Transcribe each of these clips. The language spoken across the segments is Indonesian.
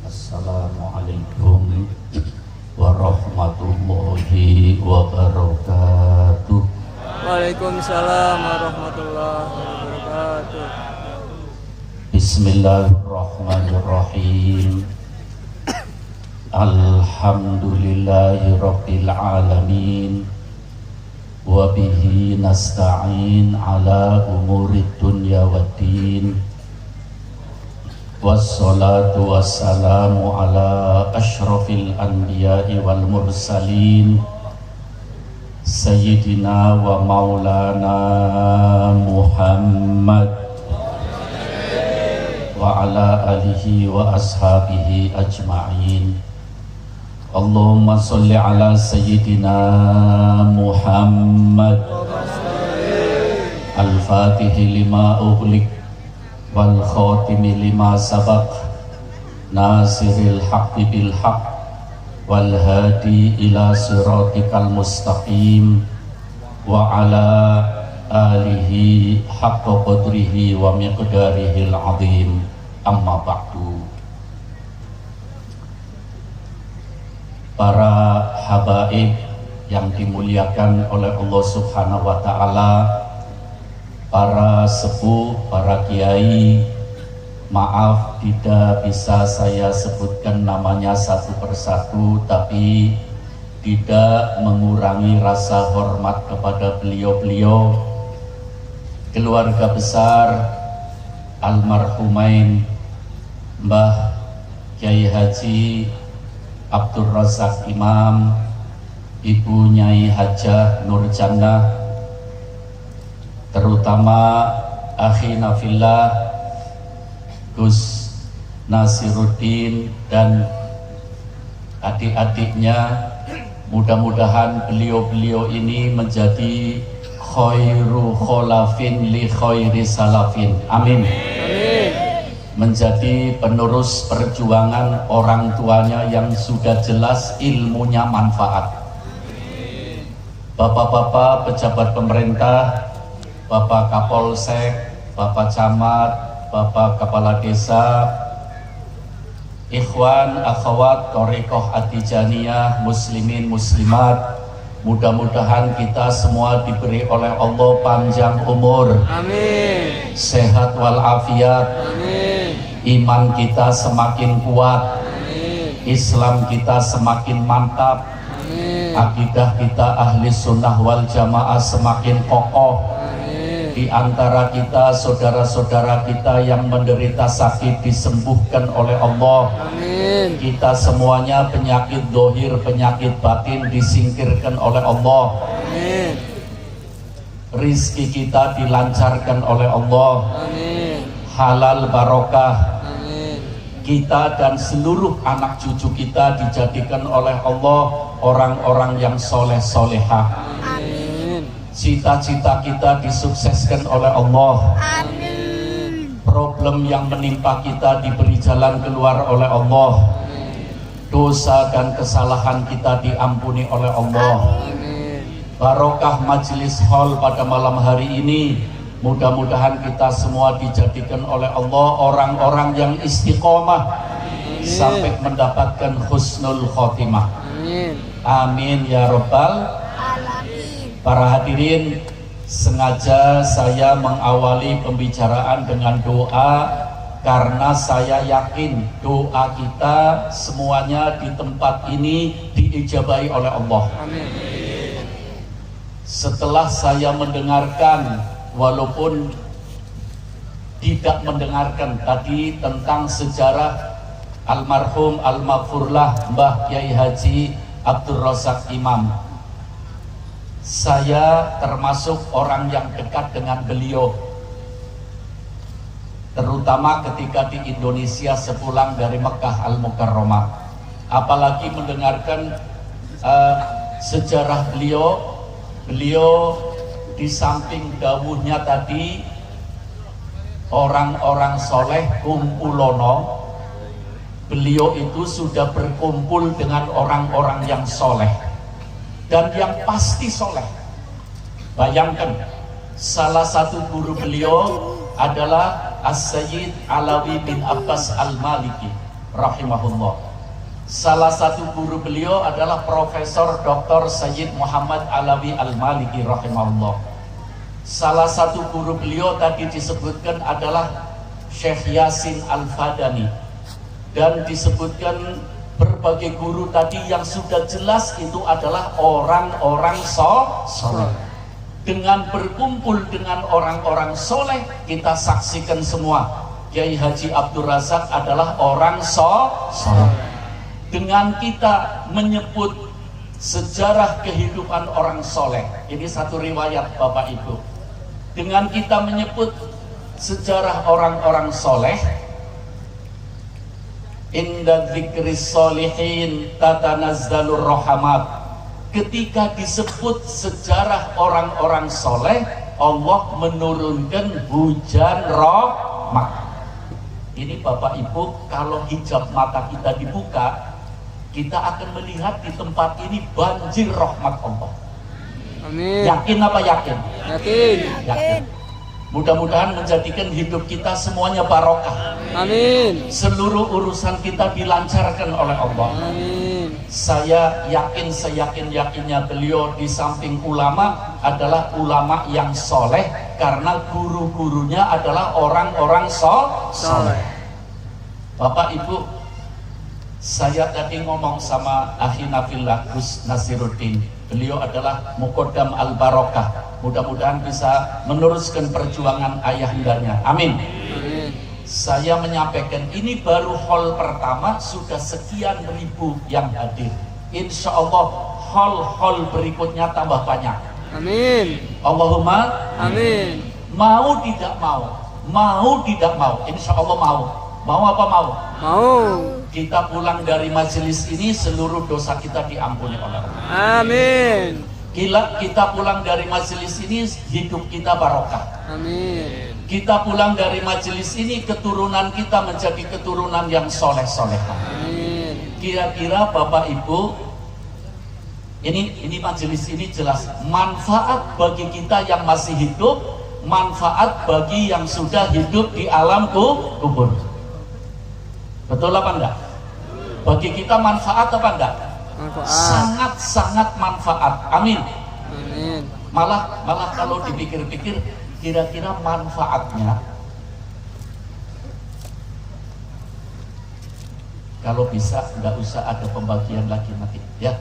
Assalamualaikum warahmatullahi wabarakatuh. Waalaikumsalam warahmatullahi wabarakatuh. Bismillahirrahmanirrahim. Alhamdulillahi rabbil alamin. Wa bihi nasta'in ala umurid dunya waddin. Wassalatu wassalamu ala ashrafil anbiya'i wal mursalin Sayyidina wa maulana Muhammad wa ala alihi wa ashabihi ajma'in. Allahumma salli ala Sayyidina Muhammad al-fatihi lima ughliq wal khatimi lima sabaq nasiril haqqi bil haqq wal hadi ila siratikal mustaqim wa ala alihi haqqa qadrihi wa miqdarihil azim. Amma ba'du. Para habaib yang dimuliakan oleh Allah Subhanahu wa taala, para sepuh, para kiai, maaf tidak bisa saya sebutkan namanya satu persatu, tapi tidak mengurangi rasa hormat kepada beliau-beliau, keluarga besar almarhumain Mbah Kiai Haji Abdul Razak Imam, Ibu Nyai Hajah Nur Jannah, terutama akhina fillah Gus Nasiruddin dan adik-adiknya. Mudah-mudahan beliau-beliau ini menjadi khairu kholafin li khairi salafin. Amin. Menjadi penerus perjuangan orang tuanya yang sudah jelas ilmunya manfaat. Bapak-bapak pejabat pemerintah, Bapak Kapolsek, Bapak Camat, Bapak Kepala Desa, ikhwan, akhwat, thariqah at-tijaniyah, muslimin, muslimat, mudah-mudahan kita semua diberi oleh Allah panjang umur, amin, sehat walafiat, amin, iman kita semakin kuat, amin, Islam kita semakin mantap, amin, akidah kita ahli sunnah wal jamaah semakin kokoh. Di antara kita, saudara-saudara kita yang menderita sakit disembuhkan oleh Allah. Amin. Kita semuanya penyakit dohir, penyakit batin disingkirkan oleh Allah. Amin. Rizki kita dilancarkan oleh Allah. Amin. Halal barokah. Amin. Kita dan seluruh anak cucu kita dijadikan oleh Allah orang-orang yang soleh-solehah. Cita-cita kita disukseskan oleh Allah. Amin. Problem yang menimpa kita diberi jalan keluar oleh Allah. Amin. Dosa dan kesalahan kita diampuni oleh Allah. Amin. Barokah majelis hall pada malam hari ini, mudah-mudahan kita semua dijadikan oleh Allah orang-orang yang istiqomah. Amin. Sampai mendapatkan husnul khotimah. Amin. Amin ya rabbal. Para hadirin, sengaja saya mengawali pembicaraan dengan doa karena saya yakin doa kita semuanya di tempat ini diijabahi oleh Allah. Amin. Setelah saya mendengarkan, walaupun tidak mendengarkan tadi tentang sejarah almarhum al-maghfurlah Mbah Kiai Haji Abdul Razak Imam, saya termasuk orang yang dekat dengan beliau, terutama ketika di Indonesia sepulang dari Mekah Al-Mukarramah. Apalagi mendengarkan sejarah beliau di samping dawuhnya tadi, orang-orang soleh kumpulono, beliau itu sudah berkumpul dengan orang-orang yang soleh dan yang pasti soleh. Bayangkan, salah satu guru beliau adalah As-Sayyid Alawi bin Abbas Al-Maliki. rahimahullah. Salah satu guru beliau adalah Profesor Dr. Sayyid Muhammad Alawi Al-Maliki rahimahullah. Salah satu guru beliau tadi disebutkan adalah Syekh Yasin Al-Fadani, dan disebutkan berbagai guru tadi yang sudah jelas itu adalah orang-orang soleh. Dengan berkumpul dengan orang-orang soleh, kita saksikan semua Kiai Haji Abdul Razak adalah orang soleh. Dengan kita menyebut sejarah kehidupan orang soleh, ini satu riwayat Bapak Ibu. Dengan kita menyebut sejarah orang-orang soleh, inda dzikris sholihin tatanazzalur rahmat. Ketika disebut sejarah orang-orang soleh, Allah menurunkan hujan rahmat. Ini Bapak Ibu, kalau hijab mata kita dibuka, kita akan melihat di tempat ini banjir rahmat Allah. Amin. Yakin apa yakin? Yakin. Yakin. Mudah-mudahan menjadikan hidup kita semuanya barokah. Amin. Seluruh urusan kita dilancarkan oleh Allah. Amin. Saya yakin seyakin-yakinnya beliau di samping ulama adalah ulama yang soleh, karena guru-gurunya adalah orang-orang soleh. Bapak Ibu, saya tadi ngomong sama Akhi Nafillah Gus Nasiruddin. Beliau adalah Muqaddam Al-Barokah. Mudah-mudahan bisa meneruskan perjuangan ayahandanya. Amin. Amin. Saya menyampaikan ini baru hall pertama, sudah sekian ribu yang hadir. Insya Allah hall berikutnya tambah banyak. Amin. Allahumma Amin. mau tidak mau, insya Allah mau apa mau? Mau. Kita pulang dari majelis ini seluruh dosa kita diampuni oleh Allah. Amin. Kita pulang dari majelis ini hidup kita barokah. Amin. Kita pulang dari majelis ini keturunan kita menjadi keturunan yang soleh-soleh. Amin. Kira-kira Bapak Ibu, ini majelis ini jelas manfaat bagi kita yang masih hidup, manfaat bagi yang sudah hidup di alam kubur. Betul apa enggak? Bagi kita manfaat apa enggak? Manfaat. Sangat-sangat manfaat. Amin. Amin. Malah kalau dipikir-pikir, kira-kira manfaatnya, kalau bisa nggak usah ada pembagian lagi nanti, ya,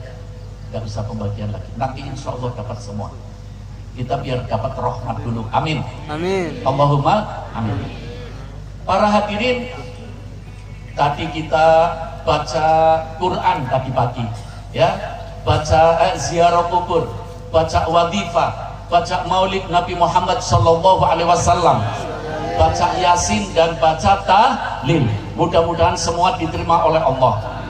nggak usah pembagian lagi. Nanti insya Allah dapat semua. Kita biar dapat rahmat dulu. Amin. Amin. Allahumma amin. Para hadirin, tadi kita baca Quran tadi pagi, ya, baca ziarah kubur, baca wadifah, baca maulid Nabi Muhammad Sallallahu Alaihi Wasallam, baca Yasin dan baca tahlil. Mudah-mudahan semua diterima oleh Allah.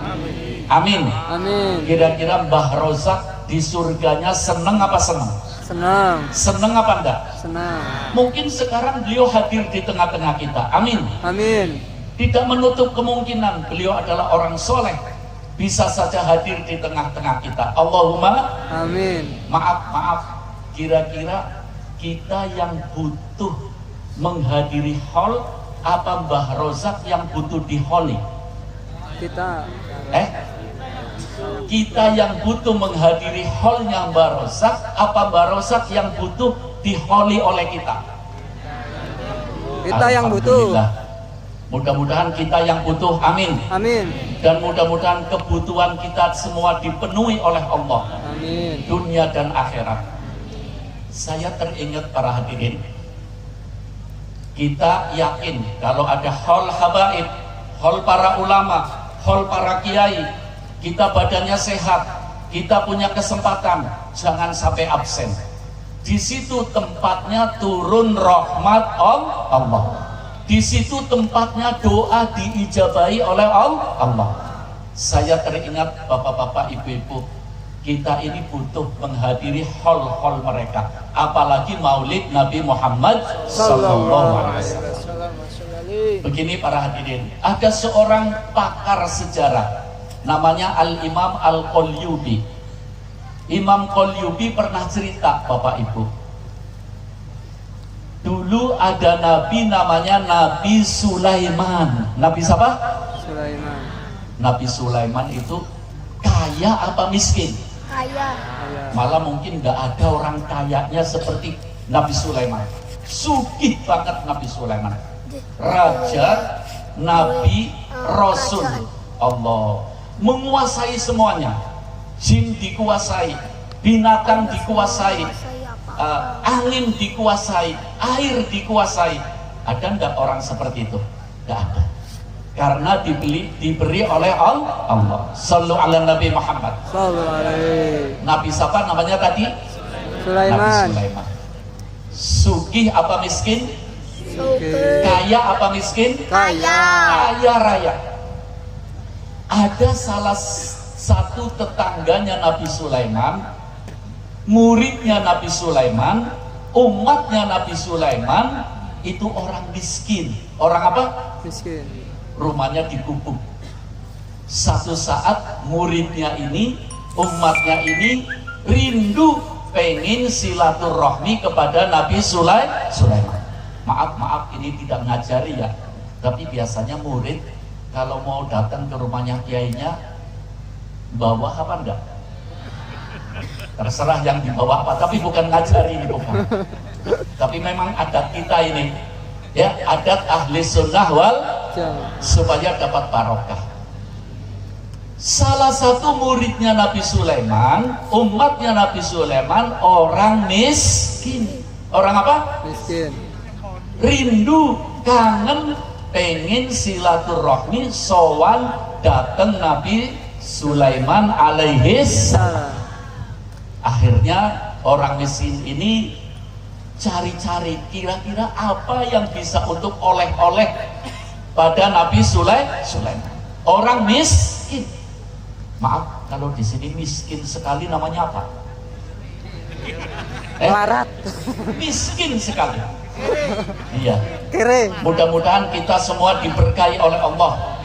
Amin. Amin. Kira-kira Mbah Rozak di surganya seneng apa seneng? Senang. Seneng apa enggak? Senang. Mungkin sekarang beliau hadir di tengah-tengah kita. Amin. Amin. Tidak menutup kemungkinan beliau adalah orang soleh, bisa saja hadir di tengah-tengah kita. Allahumma Amin. maaf, kira-kira kita yang butuh menghadiri hall apa Mbah Rozak yang butuh diholi? Kita yang butuh menghadiri hallnya Mbah Rozak apa Mbah Rozak yang butuh diholi oleh kita? Kita yang butuh. Mudah-mudahan kita yang butuh. Amin. Amin. Dan mudah-mudahan kebutuhan kita semua dipenuhi oleh Allah, Amin. dunia dan akhirat. Saya teringat para hadirin, kita yakin kalau ada hall habaib, hall para ulama, hall para kiai, kita badannya sehat, kita punya kesempatan, jangan sampai absen. Di situ tempatnya turun rahmat Allah. Di situ tempatnya doa diijabahi oleh Allah. Saya teringat bapak-bapak, ibu-ibu, kita ini butuh menghadiri hall-hall mereka, apalagi maulid Nabi Muhammad Sallallahu Alaihi Wasallam. Begini para hadirin, ada seorang pakar sejarah namanya Al-Imam Al-Qalyubi. Imam Qalyubi pernah cerita, Bapak Ibu, dulu ada nabi namanya Nabi Sulaiman. Nabi siapa? Sulaiman. Nabi Sulaiman itu kaya apa miskin? Kaya. Kaya. Malah mungkin nggak ada orang kayanya seperti Nabi Sulaiman. Sugih banget Nabi Sulaiman. Raja, Nabi, Rasul Allah, menguasai semuanya. Jin dikuasai, binatang dikuasai, angin dikuasai, air dikuasai. Ada nggak orang seperti itu? Nggak ada. Karena diberi oleh Allah. Sallu ala Nabi Muhammad. Sallallahu alaihi. Nabi siapa namanya tadi? Sulaiman. Nabi Sulaiman. Sugih apa miskin? Oke. Kaya apa miskin? Kaya. Kaya raya. Ada salah satu tetangganya Nabi Sulaiman, muridnya Nabi Sulaiman, umatnya Nabi Sulaiman, itu orang miskin. Orang apa? Miskin. Rumahnya dikubur. Satu saat muridnya ini, umatnya ini rindu pengen silaturahmi kepada Nabi Sulaiman. Maaf ini tidak ngajari ya, tapi biasanya murid kalau mau datang ke rumahnya kiainya bawa apa enggak? Terserah yang dibawa apa, tapi bukan ngajari ini bukan. Tapi memang adat kita ini, ya, adat ahli sunnah wal supaya dapat barokah. Salah satu muridnya Nabi Sulaiman, umatnya Nabi Sulaiman orang miskin. Orang apa? Miskin. Rindu, kangen, pengen silaturahmi, sowan datang Nabi Sulaiman alaihi salam. Akhirnya orang miskin ini cari-cari kira-kira apa yang bisa untuk oleh-oleh pada Nabi Sulaiman. Orang miskin. Maaf kalau di sini miskin sekali namanya apa? Larat. Miskin sekali. Iya. Kere. Mudah-mudahan kita semua diberkahi oleh Allah.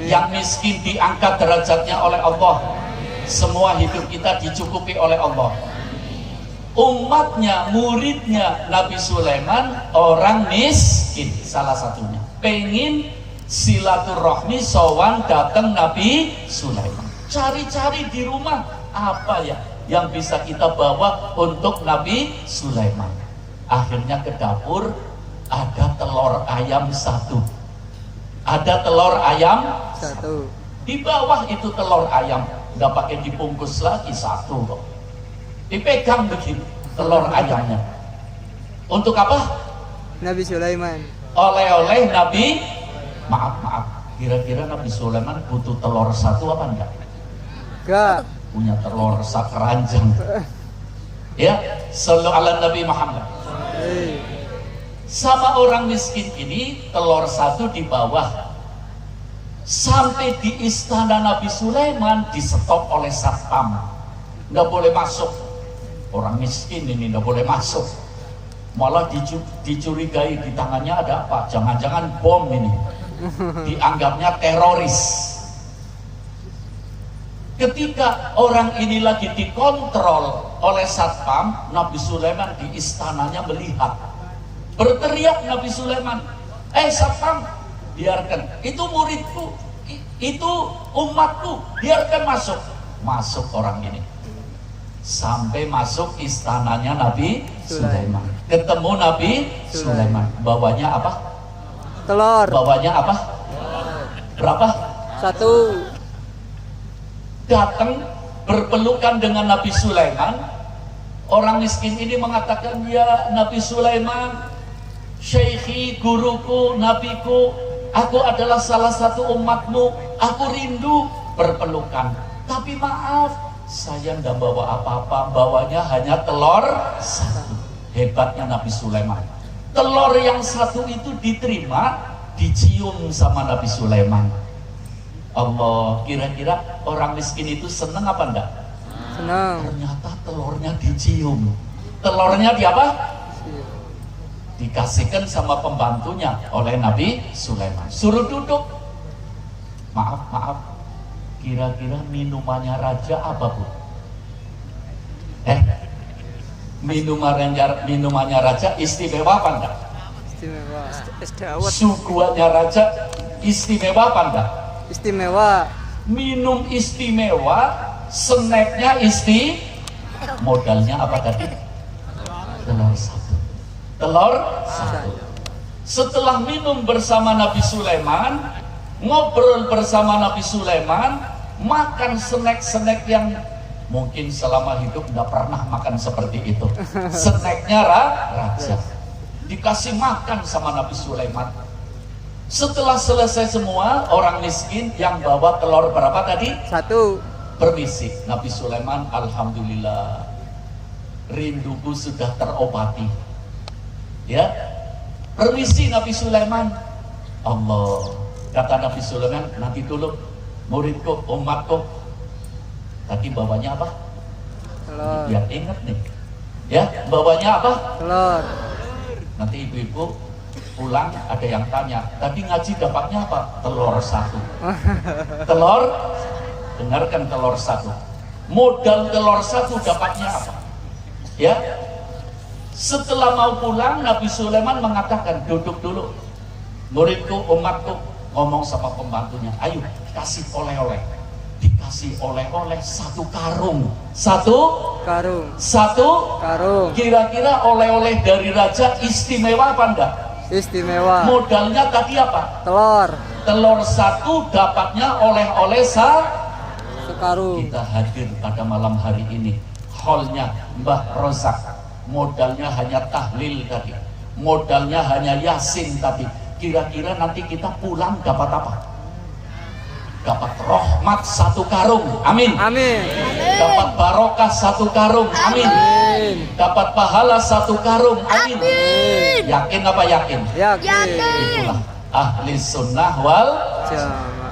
Yang miskin diangkat derajatnya oleh Allah. Semua hidup kita dicukupi oleh Allah. Umatnya, muridnya Nabi Sulaiman orang miskin salah satunya. Pengen silaturahmi sowan datang Nabi Sulaiman. Cari-cari di rumah apa ya yang bisa kita bawa untuk Nabi Sulaiman. Akhirnya ke dapur ada telur ayam satu. Ada telur ayam Satu. di bawah itu telur ayam, nggak pakai dibungkus lagi satu kok. Dipegang begini telur ayamnya. Untuk apa? Nabi Sulaiman. Oleh-oleh Nabi. Maaf. Kira-kira Nabi Sulaiman butuh telur satu apa enggak? Enggak. Punya telur sakeranjang. Ya, sallu ala Nabi Muhammad. Sama orang miskin ini telur satu di bawah. Sampai di istana Nabi Sulaiman di-stop oleh satpam. Nggak boleh masuk. Orang miskin ini nggak boleh masuk. Malah dicurigai di tangannya ada apa? Jangan-jangan bom ini. Dianggapnya teroris. Ketika orang ini lagi dikontrol oleh satpam, Nabi Sulaiman di istananya melihat. Berteriak Nabi Sulaiman, satpam, biarkan, itu muridku, itu umatku, biarkan masuk. Masuk orang ini. Sampai masuk istananya Nabi Sulaiman. Ketemu Nabi Sulaiman. Bawanya apa? Telur. Bawanya apa? Berapa? Satu. Datang berpelukan dengan Nabi Sulaiman. Orang miskin ini mengatakan, ya Nabi Sulaiman, syekhi, guruku, nabiku, aku adalah salah satu umatmu, aku rindu berpelukan. Tapi maaf, saya nggak bawa apa-apa, bawanya hanya telur satu. Hebatnya Nabi Sulaiman. Telur yang satu itu diterima, dicium sama Nabi Sulaiman. Allah, kira-kira orang miskin itu seneng apa enggak? Senang. Ternyata telurnya dicium. Telurnya di apa? Dikasihkan sama pembantunya oleh Nabi Sulaiman. Suruh duduk. Maaf. Kira-kira minumannya raja apa, Bu? Minumannya raja istimewa apa enggak? Istimewa. Es dawet. Suguhannya raja istimewa apa enggak? Istimewa. Minum istimewa, snacknya modalnya apa tadi? Telur satu. Telur satu. Setelah minum bersama Nabi Sulaiman, ngobrol bersama Nabi Sulaiman, makan snack-snack yang mungkin selama hidup nggak pernah makan seperti itu. Snacknya raja. Dikasih makan sama Nabi Sulaiman. Setelah selesai semua, orang miskin yang bawa telur berapa tadi? 1. Permisi, Nabi Sulaiman, alhamdulillah, rinduku sudah terobati. Ya, permisi Nabi Sulaiman. Allah, kata Nabi Sulaiman, nanti dulu muridku, umatku. Tadi bawanya apa? Telur. Biar ingat nih. Ya, bawanya apa? Telur. Nanti ibu-ibu pulang ada yang tanya, tadi ngaji dapatnya apa? Telur 1. Telur, dengarkan, telur 1. Modal telur 1 dapatnya apa? Ya, setelah mau pulang Nabi Sulaiman mengatakan, duduk dulu, muridku, umatku, ngomong sama pembantunya, ayo kasih oleh-oleh. Dikasih oleh-oleh 1 karung. 1 Karung. 1 Karung. Kira-kira oleh-oleh dari raja istimewa apa enggak? Istimewa. Modalnya tadi apa? Telur. Telur 1 dapatnya oleh-oleh Sekarung. Kita hadir pada malam hari ini, hallnya Mbah Rozak, modalnya hanya tahlil tadi, modalnya hanya yasin tadi. Kira-kira nanti kita pulang dapat apa? Dapat rahmat 1 karung, amin. Amin. Dapat barokah 1 karung, amin. Amin. Dapat pahala 1 karung, amin. Amin. Yakin apa yakin? Yakin. Itulah ahli sunnah wal Jamaah.